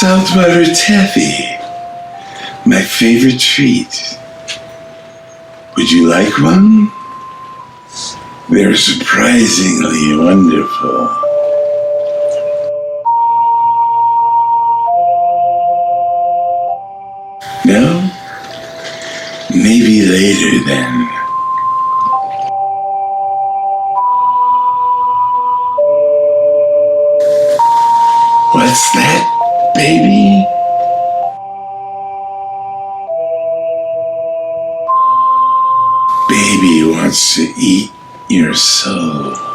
Saltwater taffy, my favorite treat. Would you like one? They're surprisingly wonderful. No? Maybe later then. What's that, baby? Baby wants to eat your soul.